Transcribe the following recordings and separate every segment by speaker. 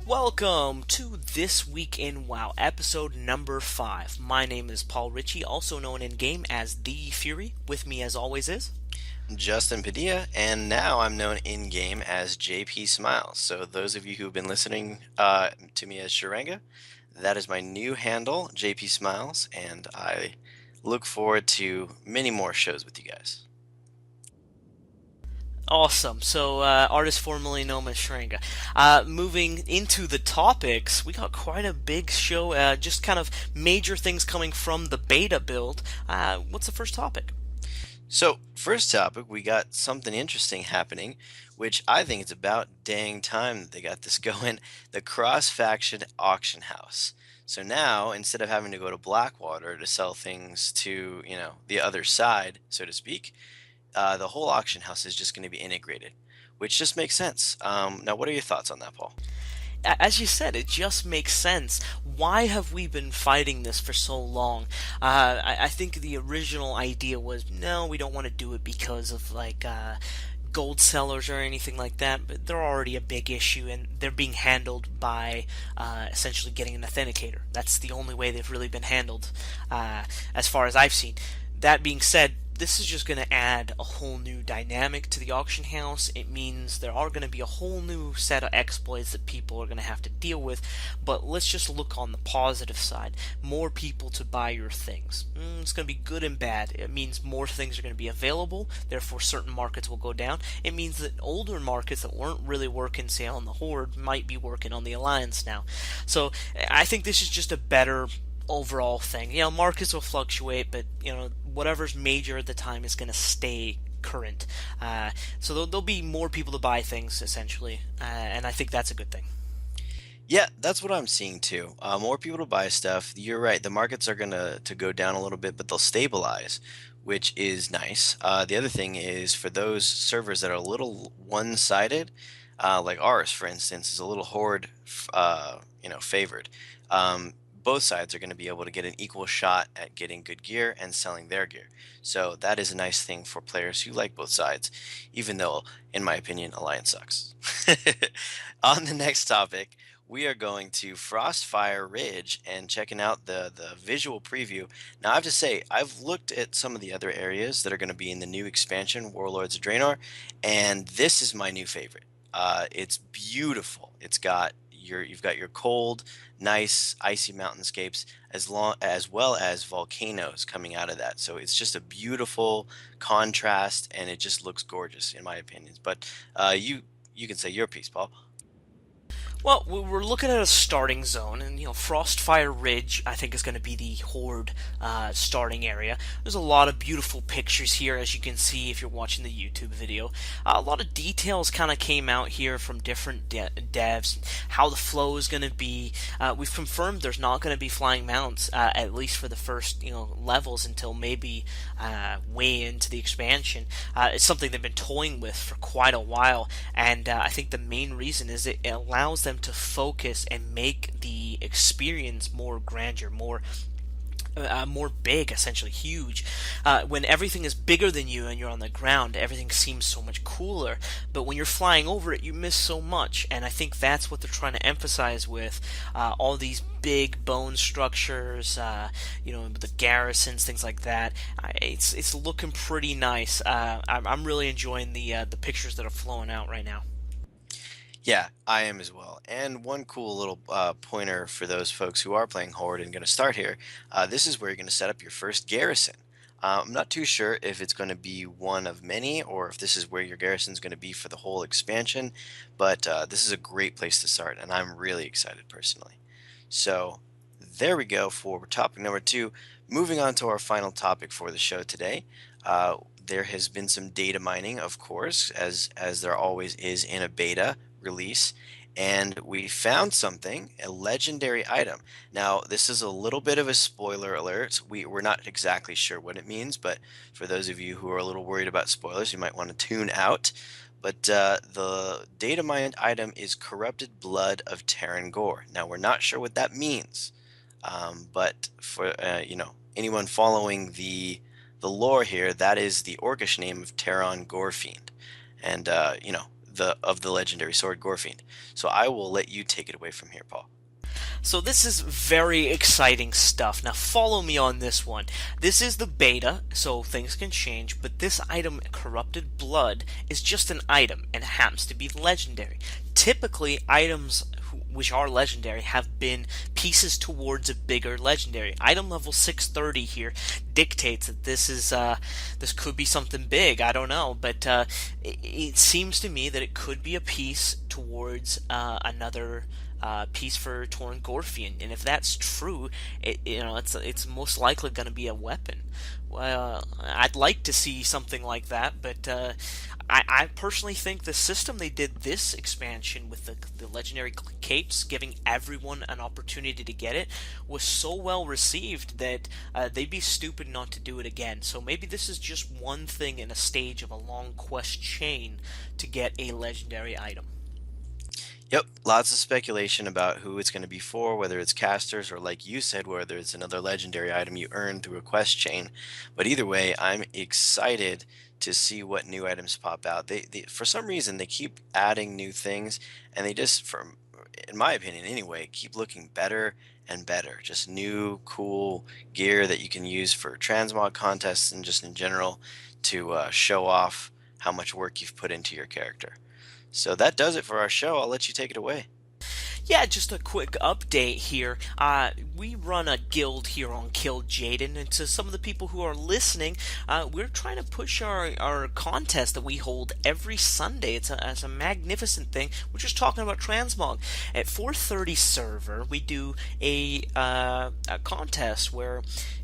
Speaker 1: Welcome to This Week in WoW, episode number 5. My name is Paul Ritchie, also known in game as Theefury. With me, as always, is
Speaker 2: Justin Padilla, and now I'm known in game as JPsmiles. So those of you who've been listening to me as Sharanga, that is my new handle, JPsmiles, and I look forward to many more shows with you guys.
Speaker 1: awesome. So, artist formerly known as Shranga. Moving into the topics, we got quite a big show. Just kind of major things coming from the beta build. What's the first topic?
Speaker 2: So first topic, we got something interesting happening, which I think it's about dang time that they got this going. The cross-faction auction house. So now, instead of having to go to Blackwater to sell things to, the other side, so to speak, the whole auction house is just going to be integrated, which just makes sense. Now, what are your thoughts on that, Paul?
Speaker 1: As you said, it just makes sense. Why have we been fighting this for so long? I think the original idea was, no, we don't want to do it because of gold sellers or anything like that, but they're already a big issue and they're being handled by essentially getting an authenticator. That's the only way they've really been handled as far as I've seen. That being said, this is just going to add a whole new dynamic to the auction house. It means there are going to be a whole new set of exploits that people are going to have to deal with. But let's just look on the positive side. More people to buy your things. It's going to be good and bad. It means more things are going to be available. Therefore, certain markets will go down. It means that older markets that weren't really working, say, on the Horde might be working on the Alliance now. So I think this is just a better overall thing. Markets will fluctuate, but whatever's major at the time is going to stay current. So there'll be more people to buy things essentially, and I think that's a good thing.
Speaker 2: Yeah, that's what I'm seeing too. More people to buy stuff. You're right. The markets are gonna to go down a little bit, but they'll stabilize, which is nice. The other thing is for those servers that are a little one-sided, like ours, for instance, is a little horde, favored. Both sides are going to be able to get an equal shot at getting good gear and selling their gear. So that is a nice thing for players who like both sides, even though, in my opinion, Alliance sucks. On the next topic, we are going to Frostfire Ridge and checking out the visual preview. Now, I have to say, I've looked at some of the other areas that are going to be in the new expansion, Warlords of Draenor, and this is my new favorite. It's beautiful. You've got your cold, nice, icy mountainscapes as well as volcanoes coming out of that. So it's just a beautiful contrast, and it just looks gorgeous in my opinion. But you can say your piece, Paul.
Speaker 1: Well, we're looking at a starting zone, and Frostfire Ridge, I think, is going to be the Horde starting area. There's a lot of beautiful pictures here, as you can see if you're watching the YouTube video. A lot of details kind of came out here from different devs, how the flow is going to be. We've confirmed there's not going to be flying mounts, at least for the first levels until maybe way into the expansion. It's something they've been toying with for quite a while, and I think the main reason is it allows them to focus and make the experience more grandeur, more big, essentially huge. When everything is bigger than you and you're on the ground, everything seems so much cooler. But when you're flying over it, you miss so much. And I think that's what they're trying to emphasize with all these big bone structures, the garrisons, things like that. It's looking pretty nice. I'm really enjoying the pictures that are flowing out right now.
Speaker 2: Yeah, I am as well. And one cool little pointer for those folks who are playing Horde and going to start here, this is where you're going to set up your first garrison. I'm not too sure if it's going to be one of many or if this is where your garrison is going to be for the whole expansion, but this is a great place to start, and I'm really excited personally. So there we go for topic number 2. Moving on to our final topic for the show today. There has been some data mining, of course, as there always is in a beta release, and we found something, a legendary item. Now, this is a little bit of a spoiler alert. We're not exactly sure what it means, but for those of you who are a little worried about spoilers, you might want to tune out. But the data mined item is Corrupted Blood of Terran Gore. Now, we're not sure what that means, but for anyone following the lore here, that is the orcish name of Terran Gorefiend, and the legendary sword Gorefiend. So I will let you take it away from here, Paul.
Speaker 1: So this is very exciting stuff. Now follow me on this one. This is the beta, so things can change, but this item, Corrupted Blood, is just an item and happens to be legendary. Typically, items which are legendary have been pieces towards a bigger legendary. Item level 630 here dictates that this could be something big. I don't know, but it seems to me that it could be a piece towards another piece for Torn Gorfian, and if that's true, it's most likely going to be a weapon. Well, I'd like to see something like that, but I personally think the system they did this expansion with the legendary capes, giving everyone an opportunity to get it, was so well received that they'd be stupid not to do it again. So maybe this is just one thing in a stage of a long quest chain to get a legendary item.
Speaker 2: Yep, lots of speculation about who it's going to be for, whether it's casters or, like you said, whether it's another legendary item you earn through a quest chain. But either way, I'm excited to see what new items pop out. They for some reason they keep adding new things, and they just, in my opinion anyway, keep looking better and better. Just new, cool gear that you can use for transmog contests and just in general to show off how much work you've put into your character. So that does it for our show. I'll let you take it away.
Speaker 1: Yeah, just a quick update here. We run a guild here on Kill Jaden, and to some of the people who are listening, we're trying to push our contest that we hold every Sunday. It's a magnificent thing. We're just talking about transmog. At 4:30 server, we do a contest where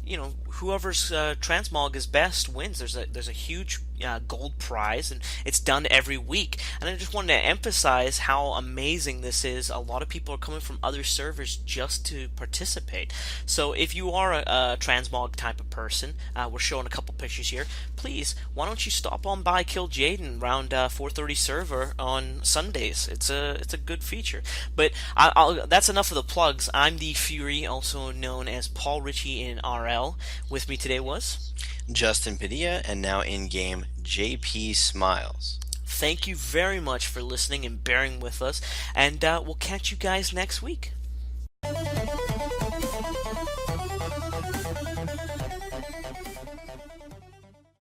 Speaker 1: whoever's transmog is best wins. There's a huge gold prize, and it's done every week. And I just wanted to emphasize how amazing this is. A lot of people are coming from other servers just to participate. So if you are a transmog type of person, we're showing a couple pictures here. Please, why don't you stop on by Kill Jaden around 4:30 server on Sundays? It's a good feature. But that's enough of the plugs. I'm Theefury, also known as Paul Ritchie in RL. With me today was
Speaker 2: Justin Padilla, and now in game JPsmiles.
Speaker 1: Thank you very much for listening and bearing with us, and we'll catch you guys next week.